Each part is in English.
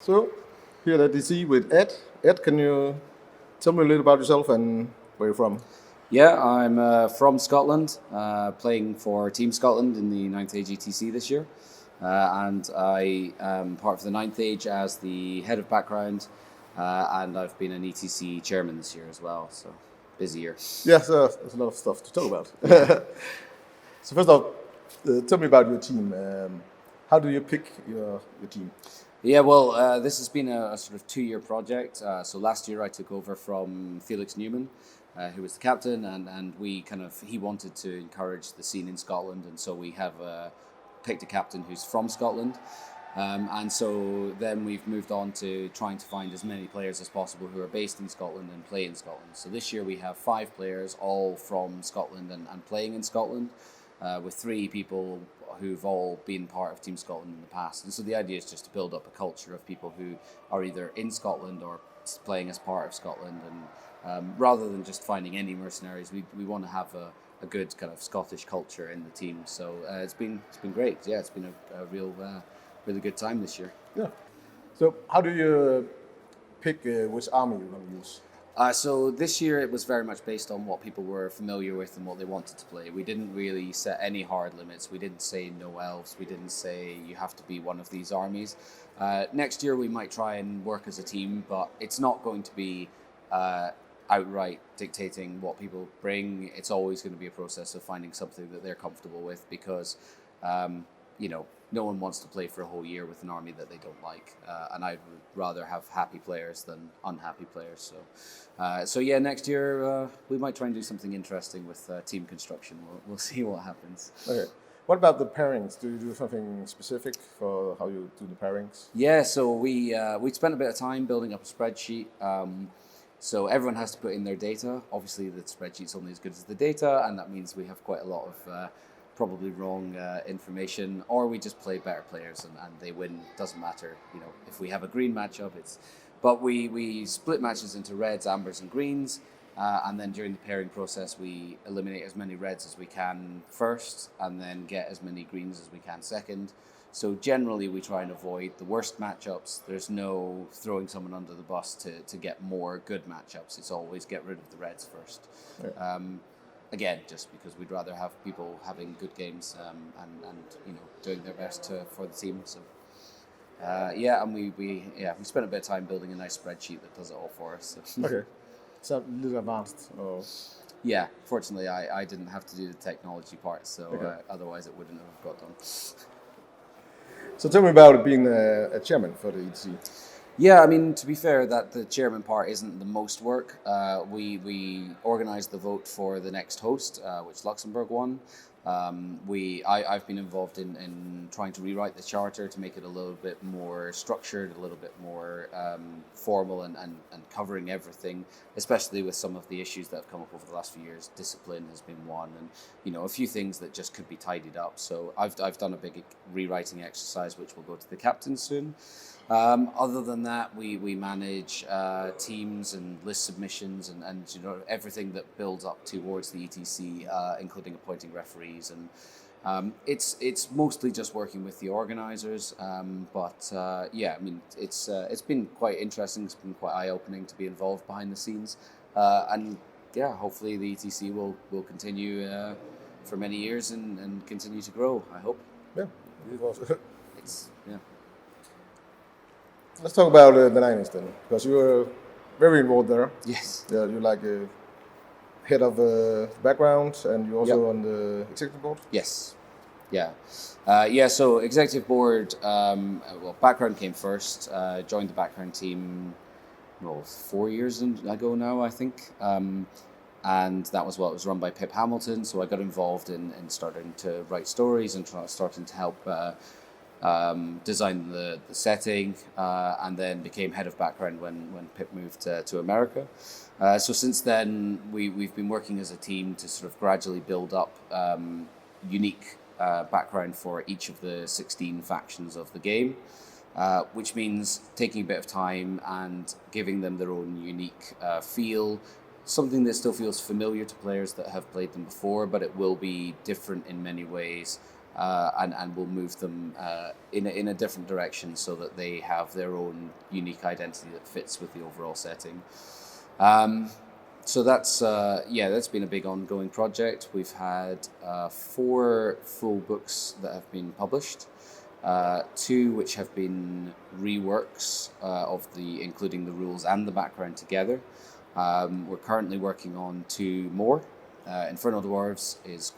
So, here at DC with Ed. Ed, can you tell me a little about yourself and where you're from? Yeah, I'm from Scotland, playing for Team Scotland in the 9th Age ETC this year. And I am part of the 9th Age as the head of background, and I've been an ETC chairman this year as well, so busy year. Yes, there's a lot of stuff to talk about. So, first off, tell me about your team. How do you pick your team? Yeah, well, this has been a sort of 2-year project. So last year I took over from Felix Newman, who was the captain, and he wanted to encourage the scene in Scotland, and so we have picked a captain who's from Scotland. And so then we've moved on to trying to find as many players as possible who are based in Scotland and play in Scotland. So this year we have 5 players, all from Scotland and playing in Scotland, with 3 people who've all been part of Team Scotland in the past. And so the idea is just to build up a culture of people who are either in Scotland or playing as part of Scotland. And rather than just finding any mercenaries, we want to have a good kind of Scottish culture in the team. So it's been great. Yeah, it's been a real really good time this year. Yeah. So, how do you pick which army you're going to use? So this year it was very much based on what people were familiar with and what they wanted to play. We didn't really set any hard limits. We didn't say no elves. We didn't say you have to be one of these armies. Next year we might try and work as a team, but it's not going to be outright dictating what people bring. It's always going to be a process of finding something that they're comfortable with because, no one wants to play for a whole year with an army that they don't like, and I'd rather have happy players than unhappy players. So yeah, next year we might try and do something interesting with team construction. We'll see what happens. Okay. What about the pairings? Do you do something specific for how you do the pairings? Yeah, so we spent a bit of time building up a spreadsheet. So everyone has to put in their data. Obviously, the spreadsheet's only as good as the data, and that means we have quite a lot of probably wrong information, or we just play better players and they win. Doesn't matter, if we have a green matchup, but we split matches into reds, ambers, and greens, and then during the pairing process we eliminate as many reds as we can first, and then get as many greens as we can second. So generally we try and avoid the worst matchups. There's no throwing someone under the bus to get more good matchups. It's always get rid of the reds first. Yeah. Again, just because we'd rather have people having good games and doing their best for the team. So and we spent a bit of time building a nice spreadsheet that does it all for us. So. Okay, it's a little advanced. Yeah, fortunately I didn't have to do the technology part, so okay. Otherwise it wouldn't have got done. So tell me about being a chairman for the ETC. Yeah, I mean, to be fair, that the chairman part isn't the most work. We organised the vote for the next host, which Luxembourg won. I've been involved in trying to rewrite the charter to make it a little bit more structured, a little bit more formal and covering everything, especially with some of the issues that have come up over the last few years. Discipline has been one, and a few things that just could be tidied up. So I've done a big rewriting exercise, which will go to the captain soon. Other than that, we manage teams and list submissions and everything that builds up towards the ETC, including appointing referees, and it's mostly just working with the organisers. But I mean, it's been quite interesting. It's been quite eye-opening to be involved behind the scenes, and yeah, hopefully the ETC will continue for many years and continue to grow. I hope. Yeah, it's yeah. Let's talk about the 9As then, because you were very involved there. Yes. Yeah, you're like a head of background, and you're also on the executive board. Yes. Yeah. So executive board. Background came first. Joined the background team, 4 years ago now, I think. And that was it was run by Pip Hamilton. So I got involved in starting to write stories and starting to help. Designed the setting, and then became head of background when Pip moved to America. So since then, we've been working as a team to sort of gradually build up unique background for each of the 16 factions of the game, which means taking a bit of time and giving them their own unique feel, something that still feels familiar to players that have played them before, but it will be different in many ways. and we'll move them in a different direction so that they have their own unique identity that fits with the overall setting. So that's been a big ongoing project. We've had 4 full books that have been published, 2 which have been reworks including the rules and the background together. We're currently working on 2 more. Infernal Dwarves is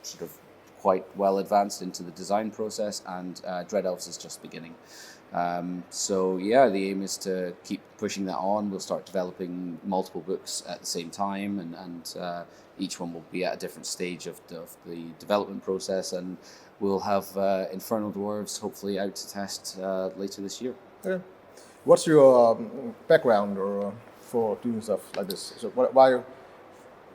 sort of quite well advanced into the design process, and Dread Elves is just beginning. The aim is to keep pushing that on. We'll start developing multiple books at the same time, and each one will be at a different stage of the development process, and we'll have Infernal Dwarves hopefully out to test later this year. Yeah. What's your background for doing stuff like this? So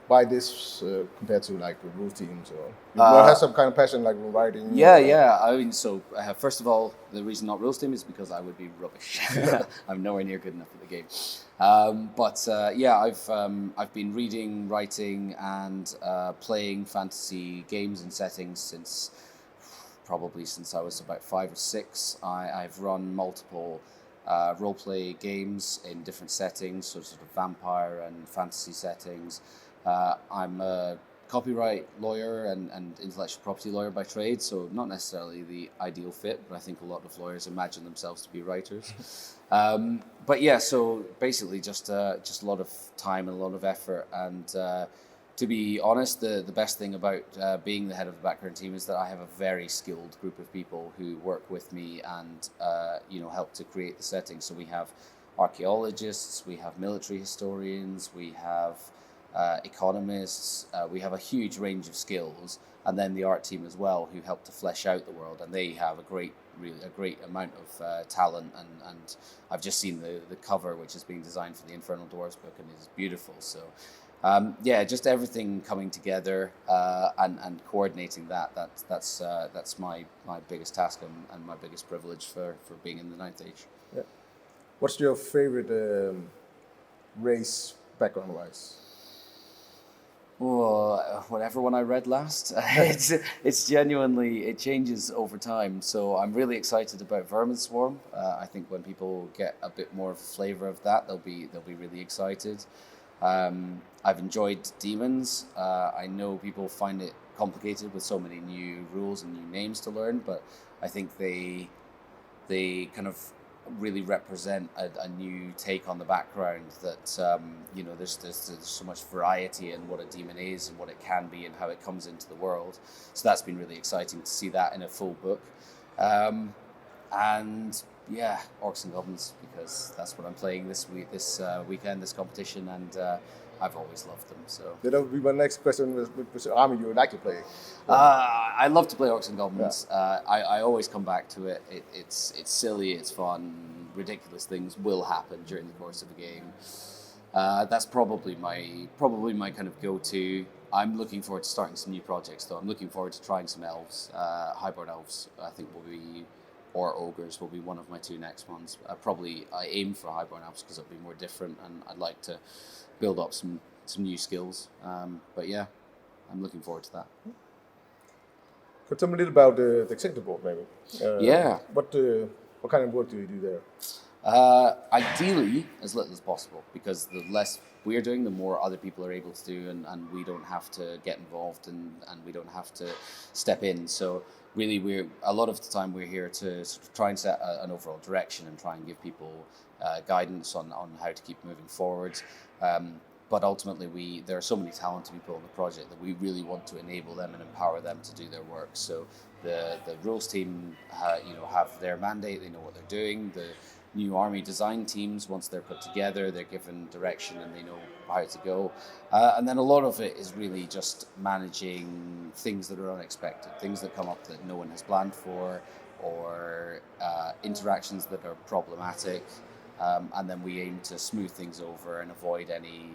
why this compared to like rules teams, or you have some kind of passion like writing? Yeah. I mean, first of all, the reason not rules team is because I would be rubbish. I'm nowhere near good enough at the game. I've been reading, writing, and playing fantasy games and settings since I was about 5 or 6. I've run multiple roleplay games in different settings, so sort of vampire and fantasy settings. I'm a copyright lawyer and intellectual property lawyer by trade, so not necessarily the ideal fit, but I think a lot of lawyers imagine themselves to be writers. So basically just a lot of time and a lot of effort. And to be honest, the best thing about being the head of the background team is that I have a very skilled group of people who work with me and help to create the setting. So we have archaeologists, we have military historians, we have economists, we have a huge range of skills, and then the art team as well, who help to flesh out the world, and they have a great amount of talent, and I've just seen the cover which is being designed for the Infernal Dwarves book, and it is beautiful. So just everything coming together and coordinating that's my biggest task and my biggest privilege for being in the Ninth Age. Yeah. What's your favorite race background wise? Whatever one I read last. It's genuinely, it changes over time. So I'm really excited about Vermin Swarm. I think when people get a bit more of a flavor of that, they'll be really excited. I've enjoyed Demons. I know people find it complicated with so many new rules and new names to learn, but I think they kind of really represent a new take on the background that there's so much variety in what a demon is and what it can be and how it comes into the world. So that's been really exciting to see that in a full book. Orcs and Goblins, because that's what I'm playing this weekend, this competition, and I've always loved them. So that would be my next question: which army you would like to play? I love to play Orcs and Goblins. Yeah. I always come back to it. It's silly, it's fun. Ridiculous things will happen during the course of a game. That's probably my kind of go-to. I'm looking forward to starting some new projects, though. I'm looking forward to trying some elves. Highborn elves, I think, or ogres will be one of my 2 next ones. I aim for Highborn elves because it'll be more different, and I'd like to build up some new skills. I'm looking forward to that. Could tell me a little about the executive board, maybe? What kind of work do you do there? Ideally, as little as possible, because the less we're doing, the more other people are able to do, and we don't have to get involved and we don't have to step in. So really, a lot of the time we're here to sort of try and set an overall direction and try and give people guidance on how to keep moving forward. But ultimately, there are so many talented people on the project that we really want to enable them and empower them to do their work. So the rules team, have their mandate. They know what they're doing. The new army design teams, once they're put together, they're given direction and they know how to go. And then a lot of it is really just managing things that are unexpected, things that come up that no one has planned for, or interactions that are problematic. And then we aim to smooth things over and avoid any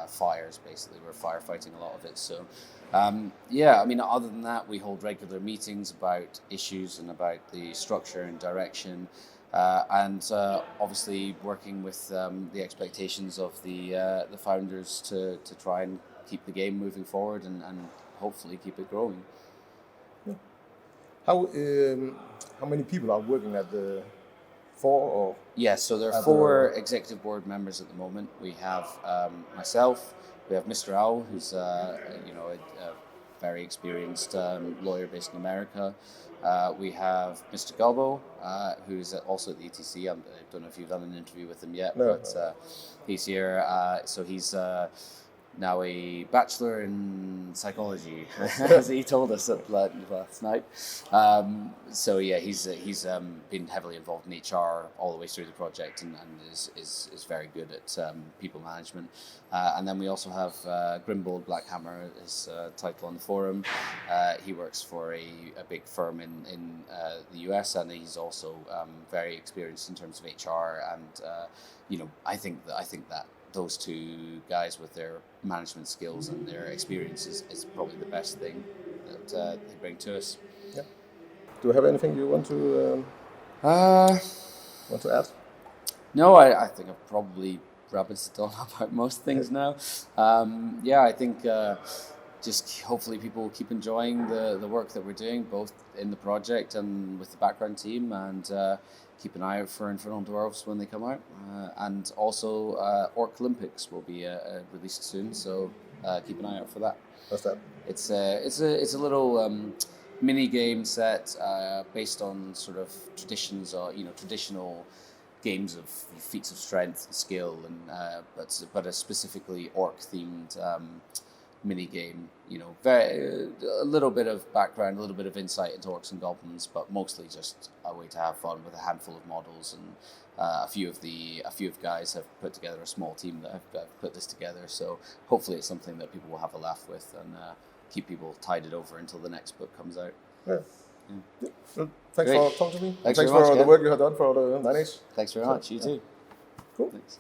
fires, basically. We're firefighting a lot of it. So, other than that, we hold regular meetings about issues and about the structure and direction. Obviously working with the expectations of the founders to try and keep the game moving forward and hopefully keep it growing. Yeah. How many people are working at the 4 or? Yes, so there are 4 executive board members at the moment. We have myself, we have Mr. Owl, who's a very experienced lawyer based in America. We have Mr. Gobbo, who's also at the ETC. I don't know if you've done an interview with him yet, No. but he's here. So he's now a bachelor in psychology, as he told us last night. So yeah, he's been heavily involved in HR all the way through the project, and is very good at people management. And then we also have Grimbold Blackhammer, his title on the forum. He works for a big firm in the US, and he's also very experienced in terms of HR. And I think that those 2 guys with their management skills and their experience is probably the best thing that they bring to us. Yeah. Do you have anything you want to add? No, I think I've probably rabbited on about most things now. I think just hopefully people will keep enjoying the work that we're doing, both in the project and with the background team, and keep an eye out for Infernal Dwarves when they come out. And also Orc Olympics will be released soon, so keep an eye out for that. What's that? It's a little mini game set based on sort of traditions, or traditional games of feats of strength and skill, and but a specifically orc themed mini game. A little bit of background, a little bit of insight into orcs and goblins, but mostly just a way to have fun with a handful of models. And a few of guys have put together a small team that have put this together. So hopefully it's something that people will have a laugh with and keep people tided over until the next book comes out. Yeah. Well, thanks Great. for talking to me. Thanks for very much, the Ken. work you have done for the 9As. Thanks very much. You too. Cool. Thanks.